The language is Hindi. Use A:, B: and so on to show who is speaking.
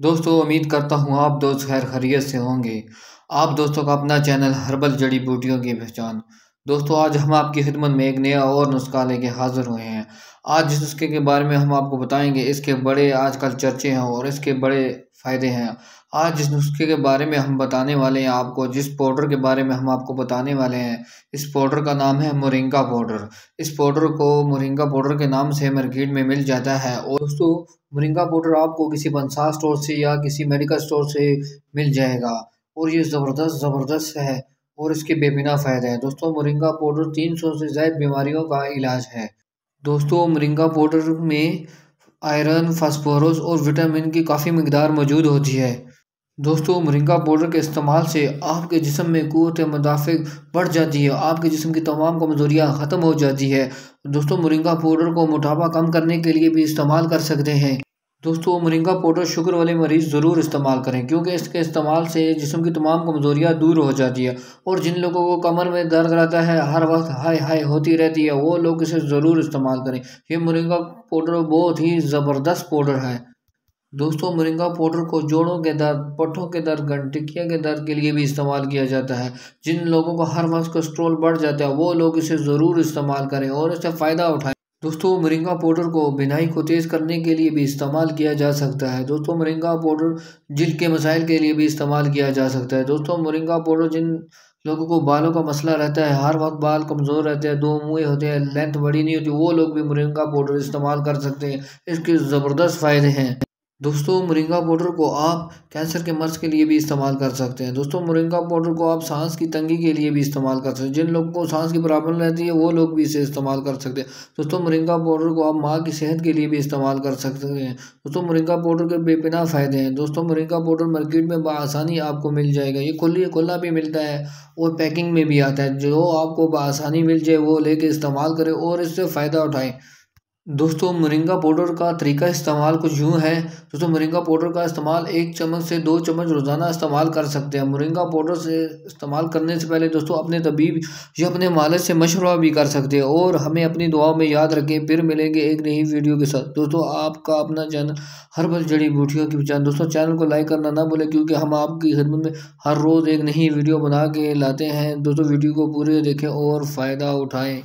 A: दोस्तों उम्मीद करता हूँ आप दोस्त खैर खैरियत से होंगे। आप दोस्तों का अपना चैनल हर्बल जड़ी बूटियों की पहचान। दोस्तों आज हम आपकी खिदमत में एक नया और नुस्खा लेके हाजिर हुए हैं। आज जिस नुस्खे के बारे में हम आपको बताएंगे इसके बड़े आजकल चर्चे हैं और इसके बड़े फ़ायदे हैं। आज जिस नुस्खे के बारे में हम बताने वाले हैं आपको, जिस पाउडर के बारे में हम आपको बताने वाले हैं, इस पाउडर का नाम है मोरिंगा पाउडर। इस पाउडर को मोरिंगा पाउडर के नाम से मार्केट में मिल जाता है। और दोस्तों मोरिंगा पाउडर आपको किसी पंसार स्टोर से या किसी मेडिकल स्टोर से मिल जाएगा और ये ज़बरदस्त है और इसके बेपनाह फ़ायदे हैं। दोस्तों मोरिंगा पाउडर 300 से ज़ायद बीमारियों का इलाज है। दोस्तों मोरिंगा पाउडर में आयरन, फास्फोरस और विटामिन की काफ़ी मिकदार मौजूद होती है। दोस्तों मोरिंगा पाउडर के इस्तेमाल से आपके जिस्म में क़ुव्वत मुदाफ़िक बढ़ जाती है, आपके जिस्म की तमाम कमज़ोरियाँ ख़त्म हो जाती है। दोस्तों मोरिंगा पाउडर को मोटापा कम करने के लिए भी इस्तेमाल कर सकते हैं। दोस्तों मोरिंगा पाउडर शुगर वाले मरीज़ ज़रूर इस्तेमाल करें क्योंकि इसके इस्तेमाल से जिस्म की तमाम कमज़ोरियाँ दूर हो जाती है। और जिन लोगों को कमर में दर्द रहता है, हर वक्त हाय हाय होती रहती है, वो लोग इसे ज़रूर इस्तेमाल करें। ये मोरिंगा पाउडर बहुत ही ज़बरदस्त पाउडर है। दोस्तों मोरिंगा पाउडर को जोड़ों के दर्द, पट्ठों के दर्द, गठिया के दर्द के लिए भी इस्तेमाल किया जाता है। जिन लोगों को हर वक्त कोलेस्ट्रॉल बढ़ जाता है वो लोग इसे ज़रूर इस्तेमाल करें और इससे फ़ायदा उठाएं। दोस्तों मोरिंगा पाउडर को बिनाई को तेज़ करने के लिए भी इस्तेमाल किया जा सकता है। दोस्तों मोरिंगा पाउडर जिल्द के मसाइल के लिए भी इस्तेमाल किया जा सकता है। दोस्तों मोरिंगा पाउडर जिन लोगों को बालों का मसला रहता है, हर वक्त बाल कमज़ोर रहते हैं, दो मुँहे होते हैं, लेंथ बड़ी नहीं होती, वो लोग भी मोरिंगा पाउडर इस्तेमाल कर सकते हैं। इसके ज़बरदस्त फ़ायदे हैं। दोस्तों मोरिंगा पाउडर को आप कैंसर के मर्ज़ के लिए भी इस्तेमाल कर सकते हैं। दोस्तों मोरिंगा पाउडर को आप सांस की तंगी के लिए भी इस्तेमाल कर सकते हैं। जिन लोगों को सांस की प्रॉब्लम रहती है वो लोग भी इसे इस्तेमाल कर सकते हैं। दोस्तों मोरिंगा पाउडर को आप माँ की सेहत के लिए भी इस्तेमाल कर सकते हैं। दोस्तों मोरिंगा पाउडर के बेपनाह फ़ायदे हैं। दोस्तों मोरिंगा पाउडर मार्केट में बआसानी आपको मिल जाएगा। ये खुला भी मिलता है और पैकिंग में भी आता है। जो आपको बआसानी मिल जाए वो लेके इस्तेमाल करें और इससे फ़ायदा उठाएँ। दोस्तों मोरिंगा पाउडर का तरीका इस्तेमाल कुछ यूँ है। दोस्तों मोरिंगा पाउडर का इस्तेमाल 1 चम्मच से 2 चम्मच रोज़ाना इस्तेमाल कर सकते हैं। मोरिंगा पाउडर से इस्तेमाल करने से पहले दोस्तों अपने तबीब या अपने मालिज से मशवरा भी कर सकते हैं। और हमें अपनी दुआओं में याद रखें। फिर मिलेंगे एक नई वीडियो के साथ। दोस्तों आपका अपना चैनल हर्बल जड़ी बूटियों की पहचान। दोस्तों चैनल को लाइक करना ना भूलें क्योंकि हम आपकी खिदमत में हर रोज़ एक नई वीडियो बना के लाते हैं। दोस्तों वीडियो को पूरे देखें और फ़ायदा उठाएँ।